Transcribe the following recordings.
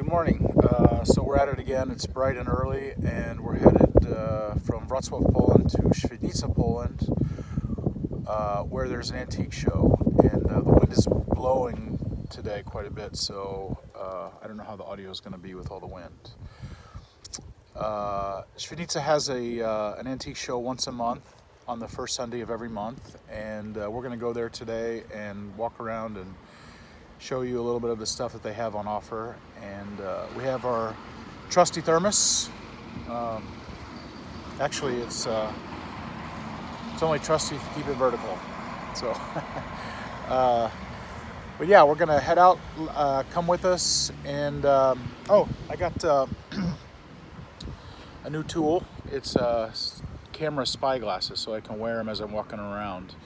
morning. So we're at it again. It's bright and early, and we're headed from Wrocław, Poland to Swidnice, Poland, where there's an antique show. And the wind is blowing today quite a bit, so I don't know how the audio is going to be with all the wind. Swidnice has an antique show once a month on the first Sunday of every month, and we're going to go there today and walk around and show you a little bit of the stuff that they have on offer. And we have our trusty thermos. Actually, it's only trusty if you keep it vertical. So, but yeah, we're gonna head out. Come with us. And oh, I got a new tool. It's camera spyglasses, so I can wear them as I'm walking around.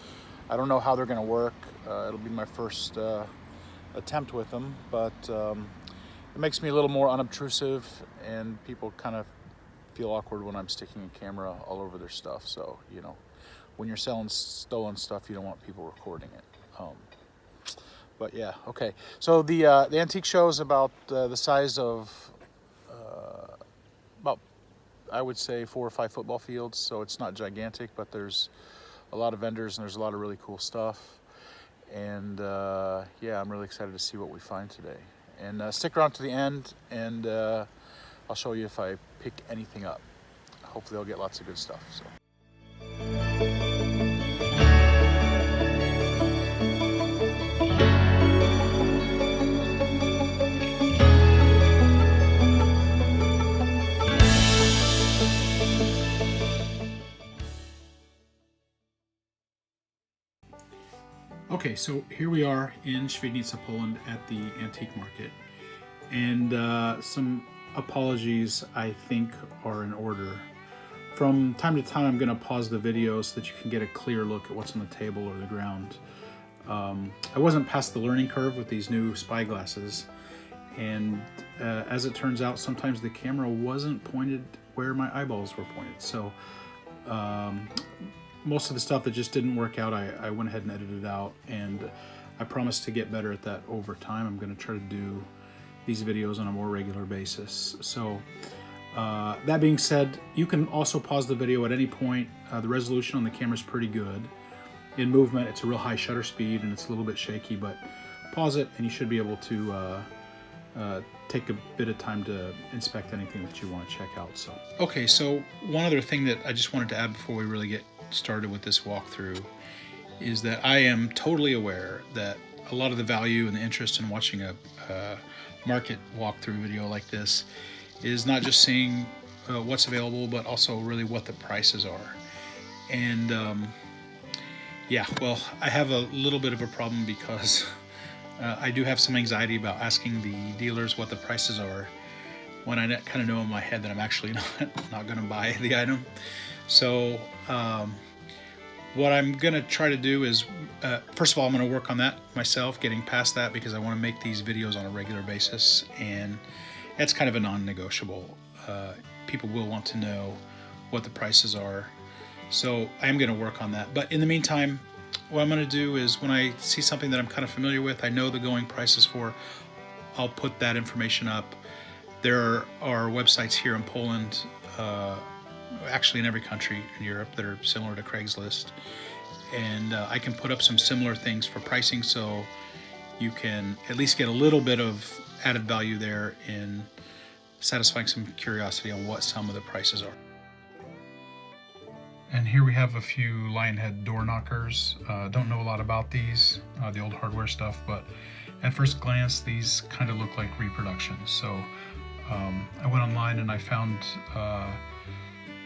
I don't know how they're gonna work. It'll be my first attempt with them, but it makes me a little more unobtrusive, and people kind of feel awkward when I'm sticking a camera all over their stuff. So, you know, when you're selling stolen stuff, you don't want people recording it. But yeah, okay. So the antique show is about the size of about, I would say, 4 or 5 football fields. So it's not gigantic, but there's a lot of vendors and there's a lot of really cool stuff. And yeah, I'm really excited to see what we find today. And stick around to the end, and I'll show you if I pick anything up. Hopefully I'll get lots of good stuff. So. Okay, so here we are in Swidnice, Poland at the antique market, and some apologies I think are in order. From time to time I'm going to pause the video so that you can get a clear look at what's on the table or the ground. I wasn't past the learning curve with these new spyglasses, and as it turns out, sometimes the camera wasn't pointed where my eyeballs were pointed. So most of the stuff that just didn't work out, I went ahead and edited it out, and I promised to get better at that over time. I'm going to try to do these videos on a more regular basis. So that being said, you can also pause the video at any point. The resolution on the camera is pretty good. In movement, it's a real high shutter speed and it's a little bit shaky, but pause it and you should be able to take a bit of time to inspect anything that you want to check out. So, okay, so one other thing that I just wanted to add before we really get started with this walkthrough is that I am totally aware that a lot of the value and the interest in watching a market walkthrough video like this is not just seeing what's available, but also really what the prices are. And yeah, well, I have a little bit of a problem because I do have some anxiety about asking the dealers what the prices are when I kind of know in my head that I'm actually not going to buy the item. So what I'm going to try to do is, first of all, I'm going to work on that myself, getting past that, because I want to make these videos on a regular basis, and that's kind of a non-negotiable. People will want to know what the prices are, so I am going to work on that. But in the meantime, what I'm going to do is, when I see something that I'm kind of familiar with, I know the going prices for, I'll put that information up. There are websites here in Poland, actually in every country in Europe, that are similar to Craigslist, and I can put up some similar things for pricing, so you can at least get a little bit of added value there in satisfying some curiosity on what some of the prices are. And here we have a few lion head door knockers. Don't know a lot about these, the old hardware stuff, but at first glance these kind of look like reproductions. So I went online and I found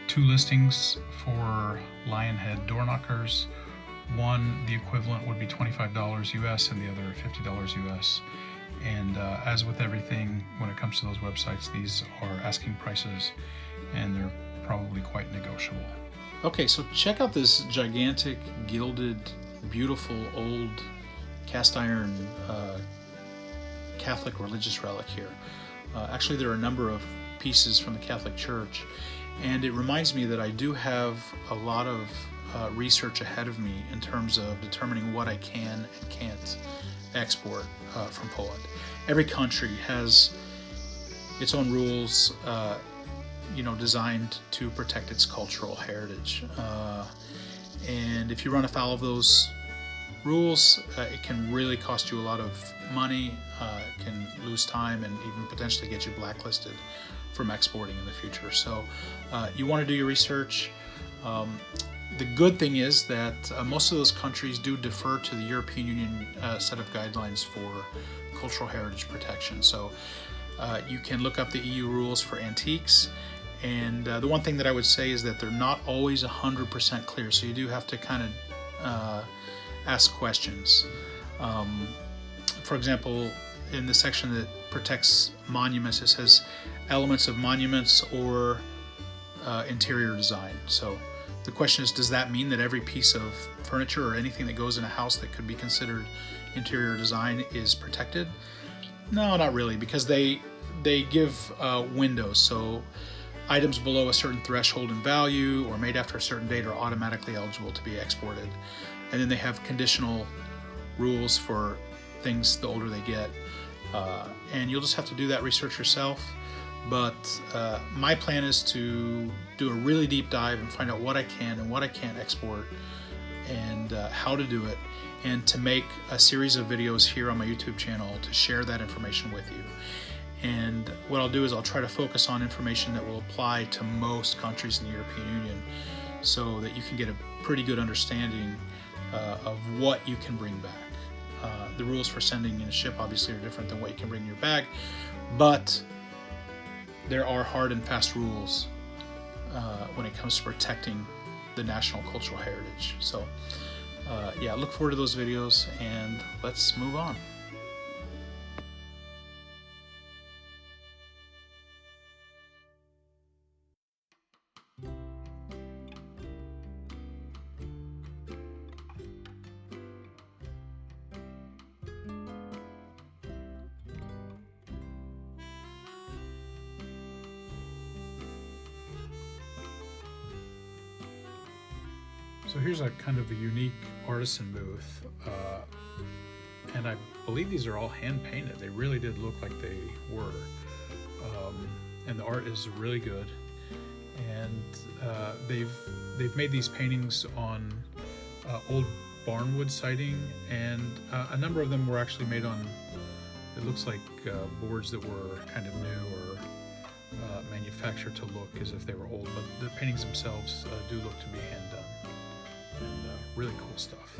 2 listings for lion head door knockers. One, the equivalent would be $25 US, and the other $50 US. And as with everything, when it comes to those websites, these are asking prices, and they're probably quite negotiable. Okay, so check out this gigantic, gilded, beautiful, old cast iron Catholic religious relic here. Actually, there are a number of pieces from the Catholic Church, and it reminds me that I do have a lot of research ahead of me in terms of determining what I can and can't export from Poland. Every country has its own rules, you know, designed to protect its cultural heritage. And if you run afoul of those rules, it can really cost you a lot of money, can lose time, and even potentially get you blacklisted from exporting in the future. So you want to do your research. The good thing is that most of those countries do defer to the European Union set of guidelines for cultural heritage protection. So you can look up the EU rules for antiques. And the one thing that I would say is that they're not always 100% clear. So you do have to kind of ask questions. For example, in the section that protects monuments, it says elements of monuments or interior design. So the question is, does that mean that every piece of furniture or anything that goes in a house that could be considered interior design is protected? No, not really, because they give windows. So items below a certain threshold in value or made after a certain date are automatically eligible to be exported. And then they have conditional rules for things the older they get. And you'll just have to do that research yourself. But my plan is to do a really deep dive and find out what I can and what I can't export, and how to do it, and to make a series of videos here on my YouTube channel to share that information with you. And what I'll do is I'll try to focus on information that will apply to most countries in the European Union, so that you can get a pretty good understanding of what you can bring back. The rules for sending in a ship obviously are different than what you can bring in your bag, but there are hard and fast rules when it comes to protecting the national cultural heritage. So yeah, look forward to those videos, and let's move on. So here's a kind of a unique artisan booth, and I believe these are all hand painted. They really did look like they were, and the art is really good. And they've made these paintings on old barnwood siding, and a number of them were actually made on, it looks like boards that were kind of new or manufactured to look as if they were old, but the paintings themselves do look to be hand done. And really cool stuff.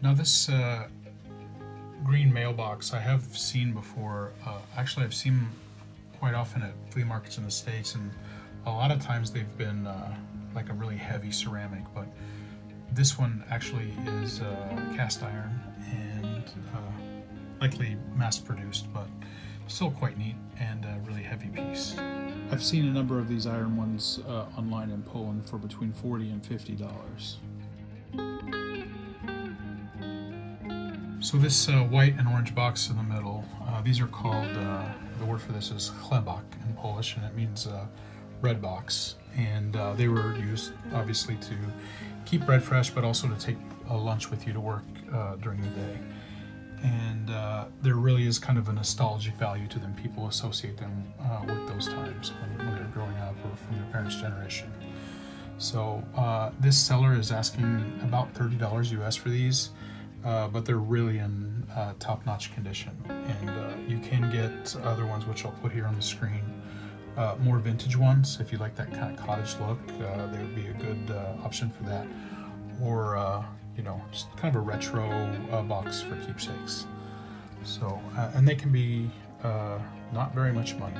Now this green mailbox I have seen before. Actually, I've seen quite often at flea markets in the States, and a lot of times they've been like a really heavy ceramic, but this one actually is cast iron and likely mass produced, but still quite neat and a really heavy piece. I've seen a number of these iron ones online in Poland for between $40 and $50. So this white and orange box in the middle, these are called, the word for this is chlebak in Polish, and it means bread box. And they were used obviously to keep bread fresh, but also to take a lunch with you to work during the day. And there really is kind of a nostalgic value to them. People associate them with those times when they were growing up or from their parents' parents' generation. So this seller is asking about $30 US for these, but they're really in top-notch condition. And you can get other ones, which I'll put here on the screen, more vintage ones. If you like that kind of cottage look, they would be a good option for that. Or you know, just kind of a retro box for keepsakes. So, and they can be not very much money.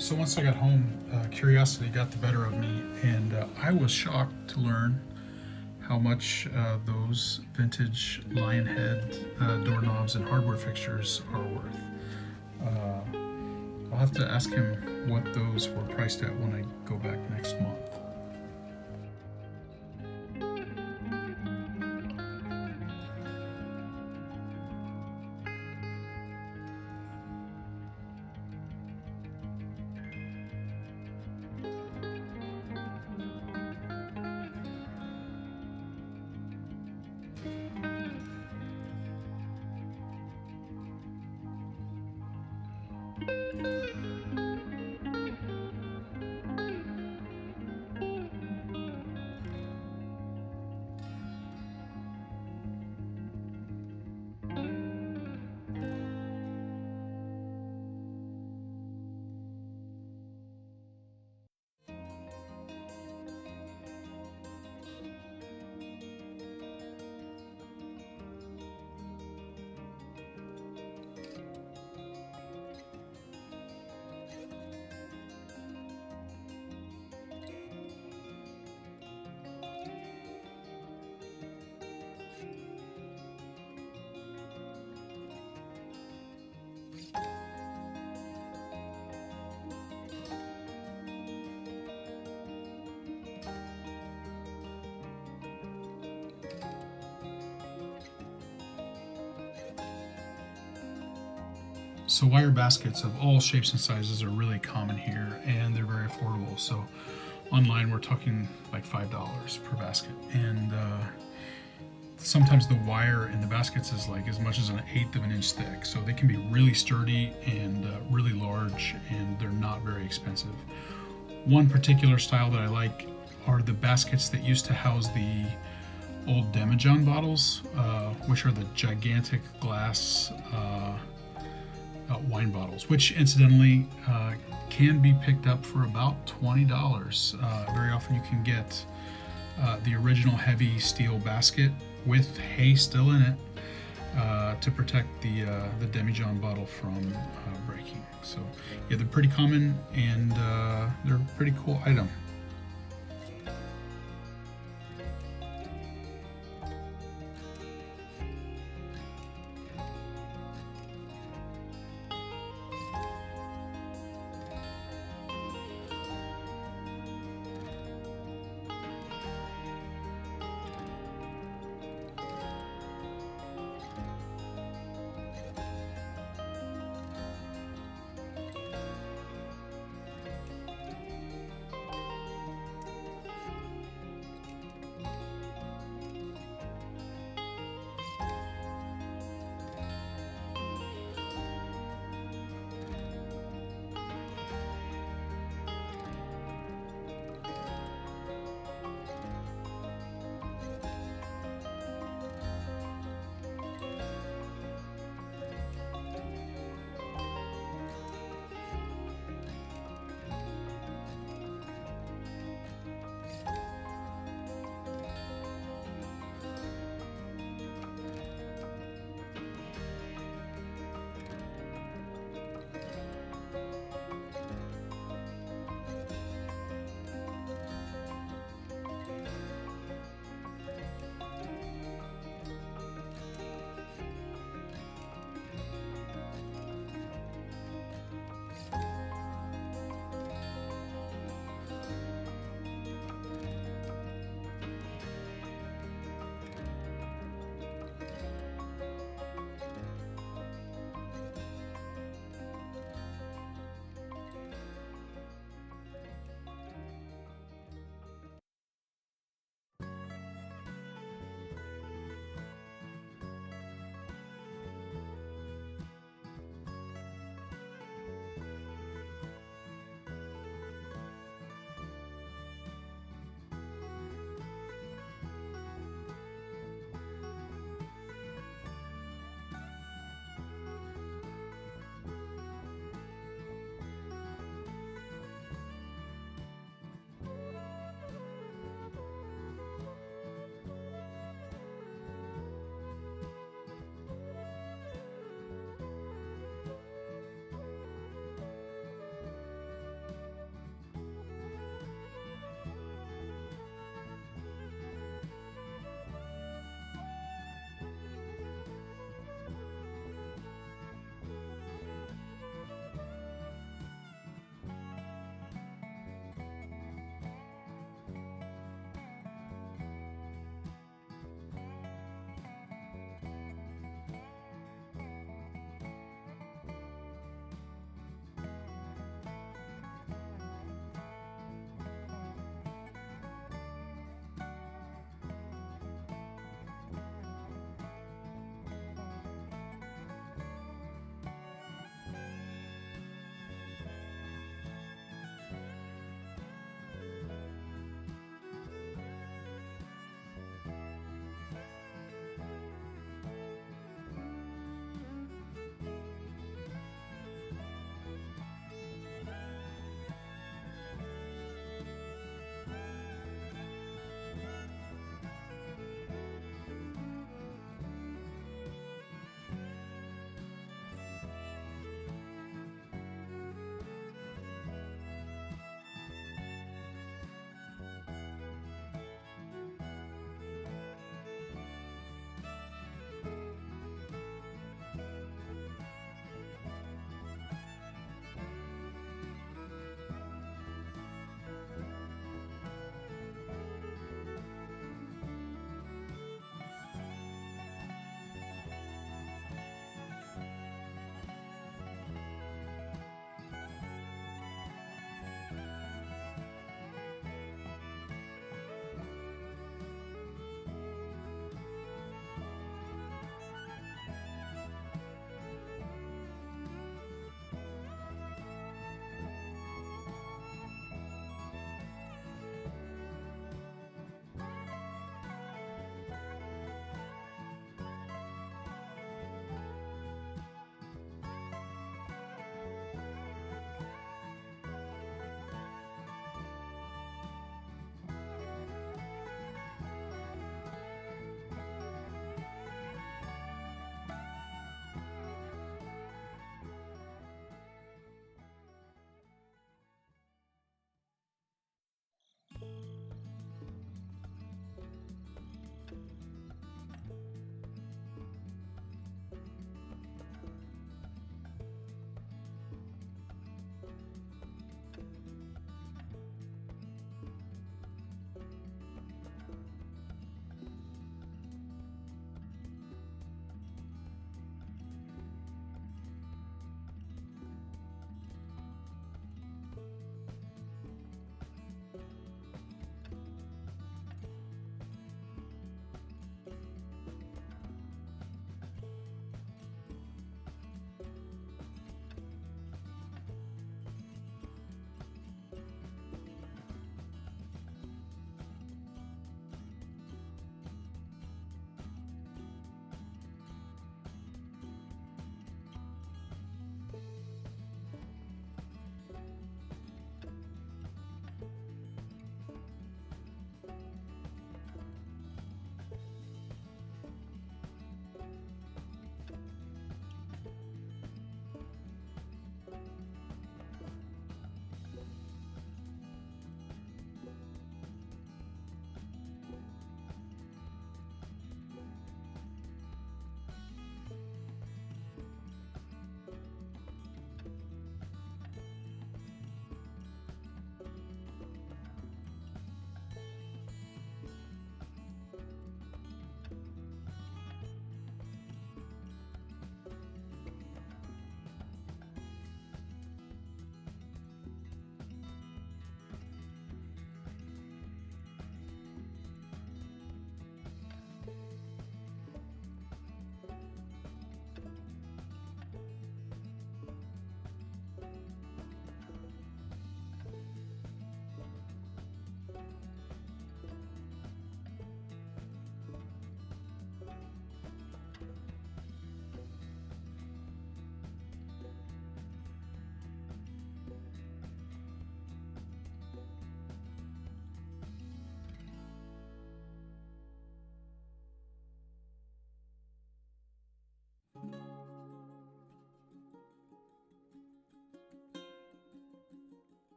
So once I got home, curiosity got the better of me, and I was shocked to learn how much those vintage lion head doorknobs and hardware fixtures are worth. I'll have to ask him what those were priced at when I go back next month. So wire baskets of all shapes and sizes are really common here, and they're very affordable. So online we're talking like $5 per basket, and sometimes the wire in the baskets is like as much as 1/8 of an inch thick. So they can be really sturdy and really large, and they're not very expensive. One particular style that I like are the baskets that used to house the old Demijohn bottles, which are the gigantic glass wine bottles, which incidentally can be picked up for about $20. Very often you can get the original heavy steel basket with hay still in it to protect the Demijohn bottle from breaking. So yeah, they're pretty common, and they're a pretty cool item.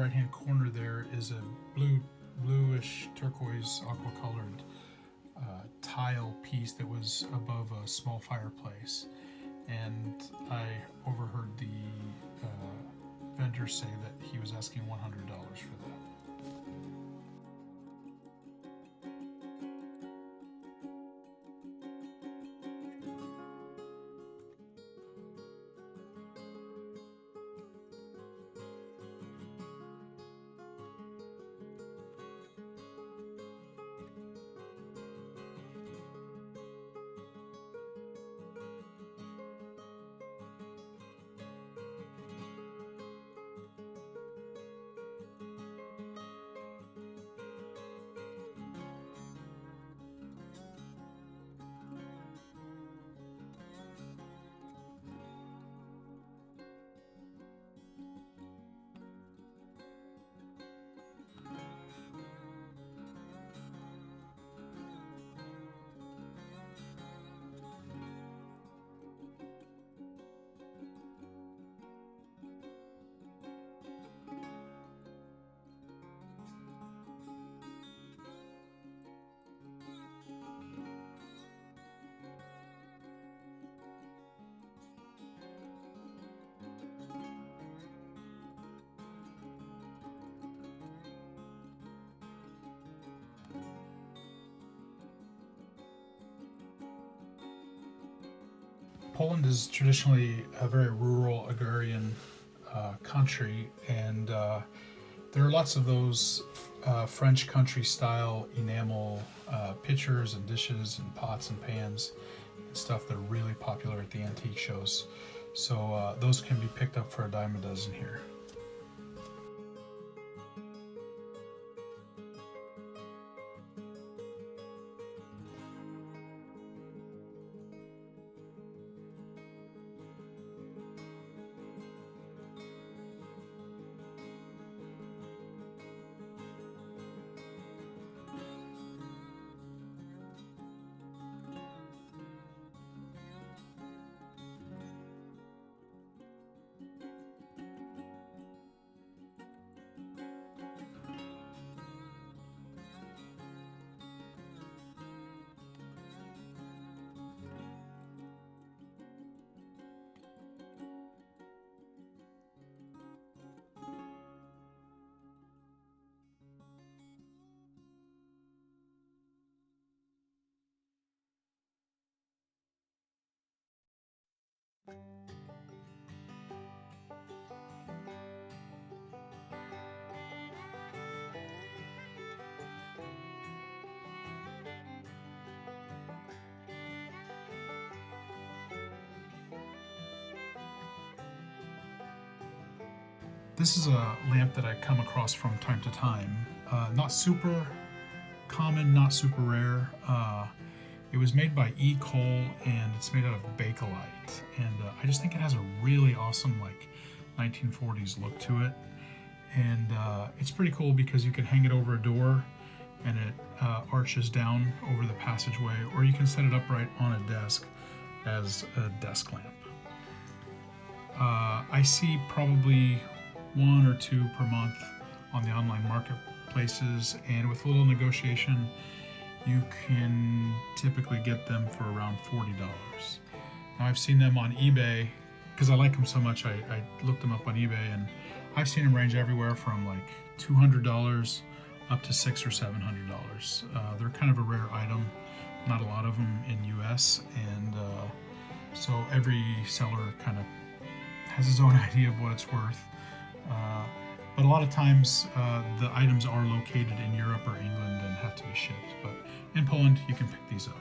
right hand corner there is a bluish turquoise aqua colored tile piece that was above a small fireplace, and I overheard the vendor say that he was asking $100 for that. Poland is traditionally a very rural agrarian country, and there are lots of those French country style enamel pitchers and dishes and pots and pans and stuff that are really popular at the antique shows. So those can be picked up for $10 a dozen here. This is a lamp that I come across from time to time. Not super common, not super rare. It was made by E. Cole, and it's made out of Bakelite. And I just think it has a really awesome, like, 1940s look to it. And it's pretty cool because you can hang it over a door and it arches down over the passageway, or you can set it upright on a desk as a desk lamp. I see probably 1 or 2 per month on the online marketplaces, and with a little negotiation you can typically get them for around $40. Now I've seen them on eBay because I like them so much. I looked them up on eBay, and I've seen them range everywhere from like $200 up to $600 or $700. They're kind of a rare item, not a lot of them in US, and so every seller kind of has his own idea of what it's worth. But a lot of times the items are located in Europe or England and have to be shipped. But in Poland, you can pick these up.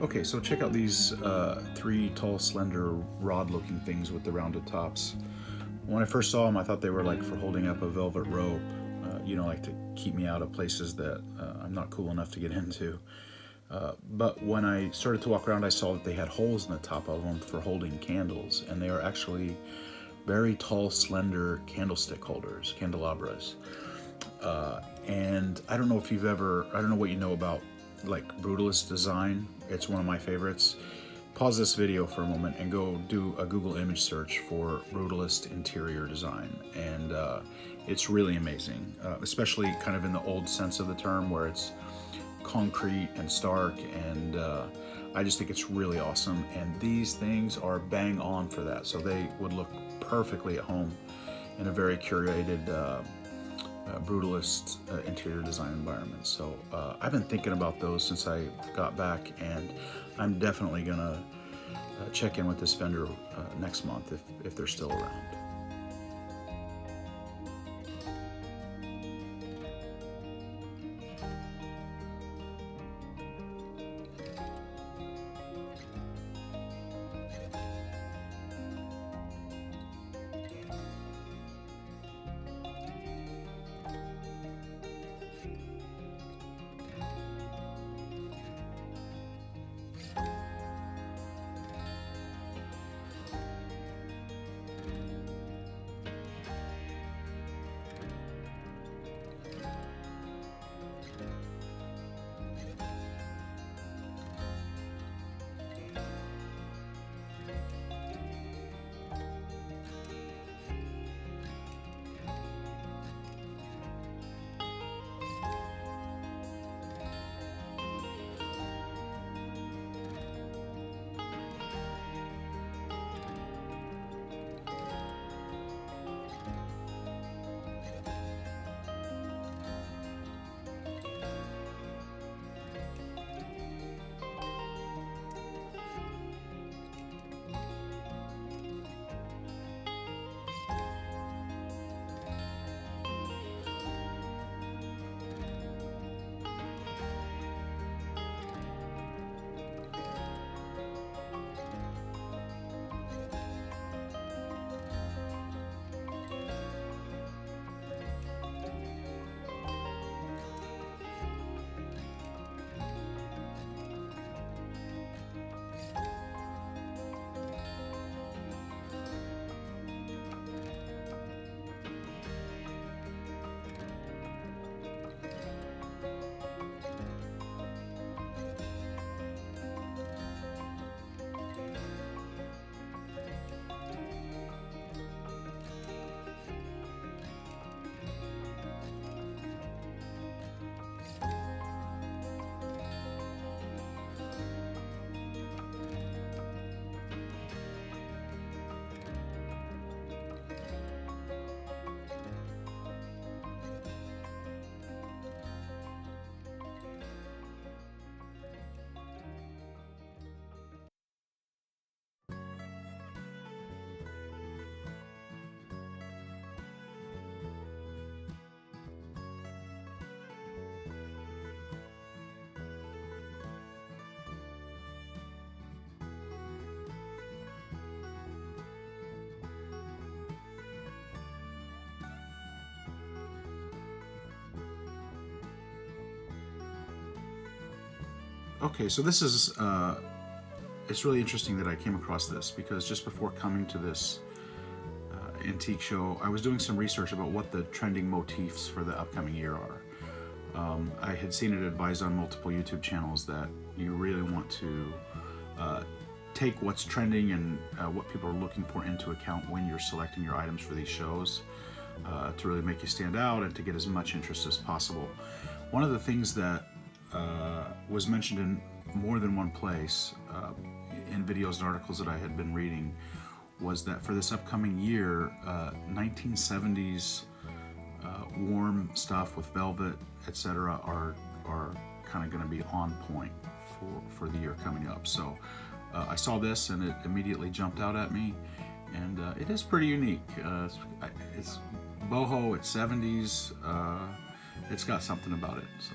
Okay, so check out these three tall, slender, rod-looking things with the rounded tops. When I first saw them, I thought they were like for holding up a velvet rope, like to keep me out of places that I'm not cool enough to get into. But when I started to walk around, I saw that they had holes in the top of them for holding candles, and they are actually very tall, slender candlestick holders, candelabras. And I don't know if you've ever, I don't know what you know about like brutalist design. It's one of my favorites. Pause this video for a moment and go do a Google image search for brutalist interior design, and it's really amazing, especially kind of in the old sense of the term where it's concrete and stark, and I just think it's really awesome, and these things are bang on for that, so they would look perfectly at home in a very curated brutalist interior design environment. So I've been thinking about those since I got back, and I'm definitely gonna check in with this vendor next month if they're still around. Okay, so this is, it's really interesting that I came across this, because just before coming to this antique show, I was doing some research about what the trending motifs for the upcoming year are. I had seen it advised on multiple YouTube channels that you really want to take what's trending and what people are looking for into account when you're selecting your items for these shows, to really make you stand out and to get as much interest as possible. One of the things that was mentioned in more than one place in videos and articles that I had been reading was that for this upcoming year, 1970s warm stuff with velvet, etc., are kind of going to be on point for the year coming up. So I saw this and it immediately jumped out at me, and it is pretty unique. It's boho, it's 70s, it's got something about it. So.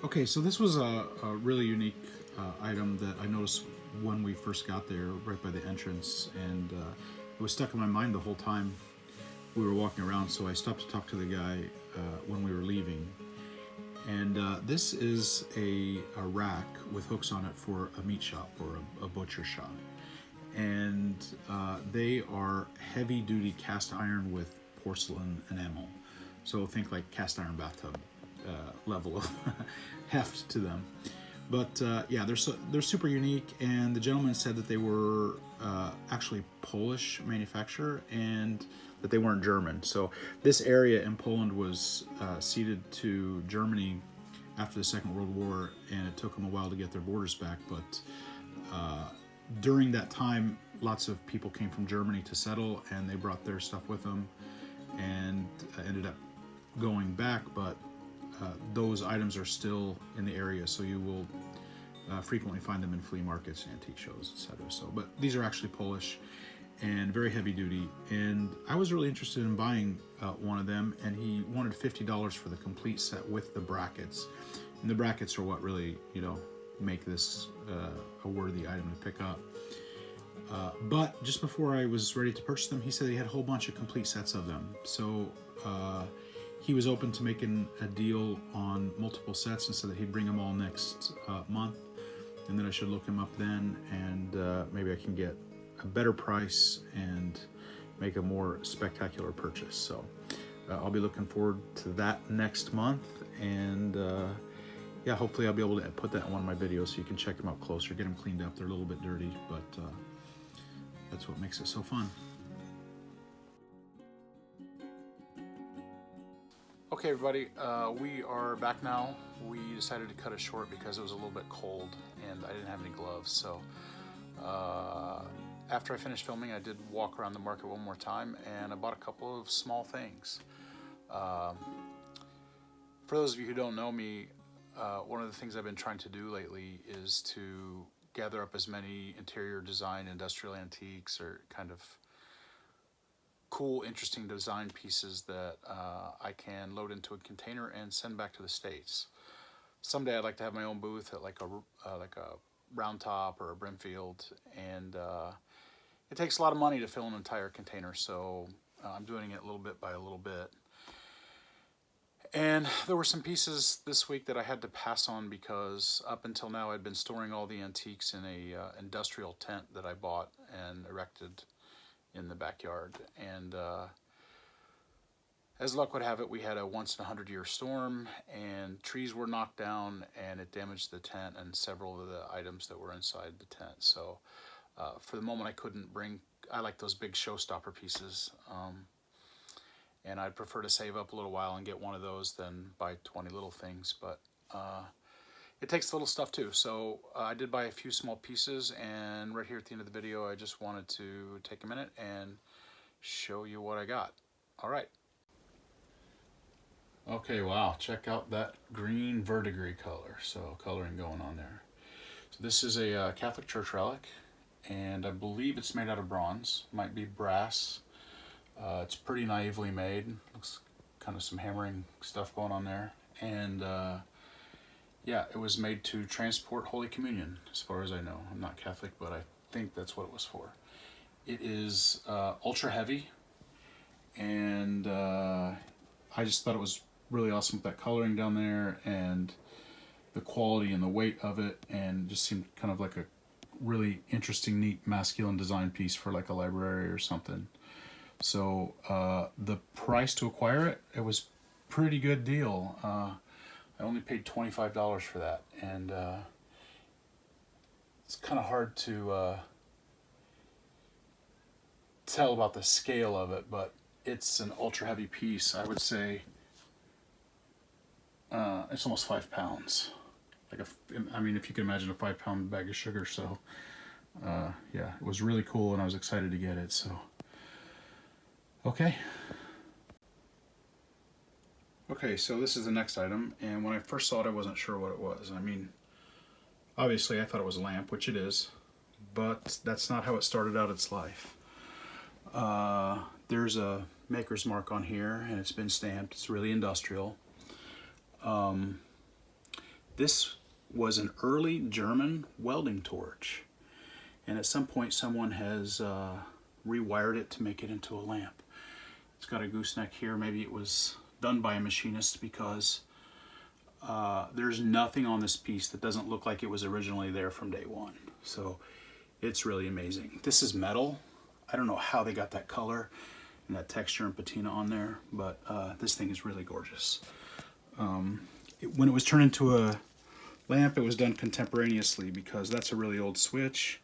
Okay, so this was a really unique item that I noticed when we first got there, right by the entrance, and it was stuck in my mind the whole time we were walking around, so I stopped to talk to the guy when we were leaving. And this is a rack with hooks on it for a meat shop or a butcher shop. And they are heavy duty cast iron with porcelain enamel. So think like cast iron bathtub level of heft to them. But yeah, they're super unique, and the gentleman said that they were actually Polish manufacturer and that they weren't German. So this area in Poland was ceded to Germany after the Second World War, and it took them a while to get their borders back. But during that time, lots of people came from Germany to settle, and they brought their stuff with them, and ended up going back. But those items are still in the area, so you will frequently find them in flea markets, antique shows, etc. So, but these are actually Polish and very heavy duty. And I was really interested in buying one of them, and he wanted $50 for the complete set with the brackets. And the brackets are what really, make this a worthy item to pick up. But just before I was ready to purchase them, he said he had a whole bunch of complete sets of them. So he was open to making a deal on multiple sets, and said that he'd bring them all next month, and that I should look him up then, and maybe I can get a better price and make a more spectacular purchase. So I'll be looking forward to that next month, and yeah, hopefully I'll be able to put that in one of my videos so you can check them out closer, get them cleaned up. They're a little bit dirty, but that's what makes it so fun. Okay, everybody, we are back now. We decided to cut it short because it was a little bit cold and I didn't have any gloves. So after I finished filming, I did walk around the market one more time, and I bought a couple of small things. For those of you who don't know me, one of the things I've been trying to do lately is to gather up as many interior design industrial antiques, or kind of cool, interesting design pieces that I can load into a container and send back to the States. Someday I'd like to have my own booth at like a Round Top or a Brimfield, and it takes a lot of money to fill an entire container, so I'm doing it little bit by a little bit. And there were some pieces this week that I had to pass on because up until now I'd been storing all the antiques in a industrial tent that I bought and erected in the backyard. And as luck would have it, we had a once in a 100-year storm, and trees were knocked down, and it damaged the tent and several of the items that were inside the tent. So for the moment I couldn't bring, I like those big showstopper pieces, and I'd prefer to save up a little while and get one of those than buy 20 little things. But it takes little stuff too. So I did buy a few small pieces, and right here at the end of the video I just wanted to take a minute and show you what I got. All right. Okay, wow, check out that green verdigris color. So coloring going on there. So this is a Catholic church relic, and I believe it's made out of bronze. Might be brass. It's pretty naively made. Looks kind of some hammering stuff going on there. And yeah, it was made to transport Holy Communion, as far as I know. I'm not Catholic, but I think that's what it was for. It is ultra heavy, and I just thought it was really awesome with that coloring down there and the quality and the weight of it, and just seemed kind of like a really interesting, neat masculine design piece for like a library or something. So the price to acquire it, it was pretty good deal. I only paid $25 for that, and it's kind of hard to tell about the scale of it, but it's an ultra heavy piece. I would say it's almost 5 pounds. I mean, if you can imagine a 5-pound bag of sugar. So yeah, it was really cool, and I was excited to get it. So okay, so this is the next item, and when I first saw it I wasn't sure what it was. I mean, obviously I thought it was a lamp, which it is, but that's not how it started out its life. There's a maker's mark on here, and it's been stamped. It's really industrial. This was an early German welding torch, and at some point someone has rewired it to make it into a lamp. It's got a gooseneck here. Maybe it was done by a machinist, because there's nothing on this piece that doesn't look like it was originally there from day one. So it's really amazing. This is metal. I don't know how they got that color and that texture and patina on there, but this thing is really gorgeous. When it was turned into a lamp, it was done contemporaneously, because that's a really old switch.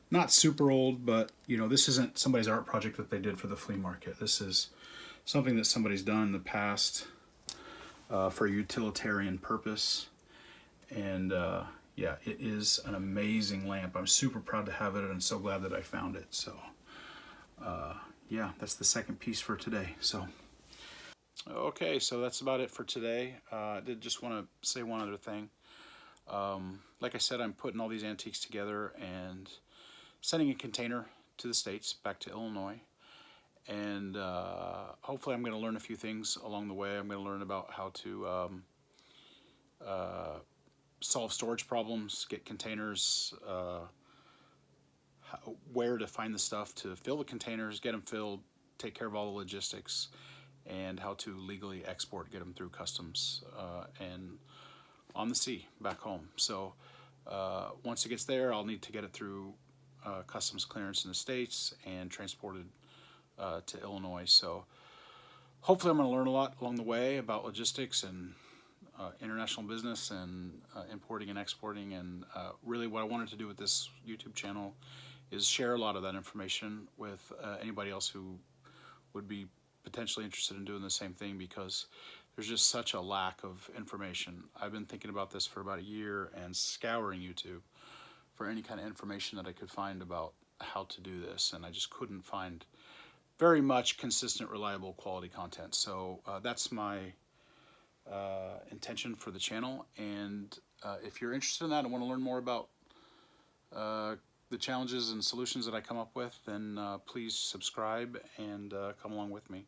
Not super old, but you know, this isn't somebody's art project that they did for the flea market. This is something that somebody's done in the past for a utilitarian purpose. And yeah, it is an amazing lamp. I'm super proud to have it, and I'm so glad that I found it. So yeah, that's the second piece for today. So okay, so that's about it for today. I did just want to say one other thing. Like I said, I'm putting all these antiques together and sending a container to the States, back to Illinois. And hopefully I'm going to learn a few things along the way. I'm going to learn about how to solve storage problems, get containers, where to find the stuff to fill the containers, get them filled, take care of all the logistics, and how to legally export, get them through customs and on the sea back home. So once it gets there, I'll need to get it through customs clearance in the States and transported to Illinois. So hopefully I'm going to learn a lot along the way about logistics and international business and importing and exporting. And really what I wanted to do with this YouTube channel is share a lot of that information with anybody else who would be potentially interested in doing the same thing, because there's just such a lack of information. I've been thinking about this for about a year and scouring YouTube for any kind of information that I could find about how to do this, and I just couldn't find very much consistent, reliable, quality content. So that's my intention for the channel. And if you're interested in that and want to learn more about the challenges and solutions that I come up with, then please subscribe and come along with me.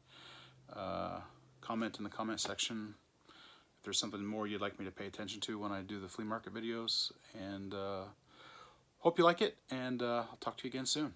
Comment in the comment section if there's something more you'd like me to pay attention to when I do the flea market videos. And hope you like it, and I'll talk to you again soon.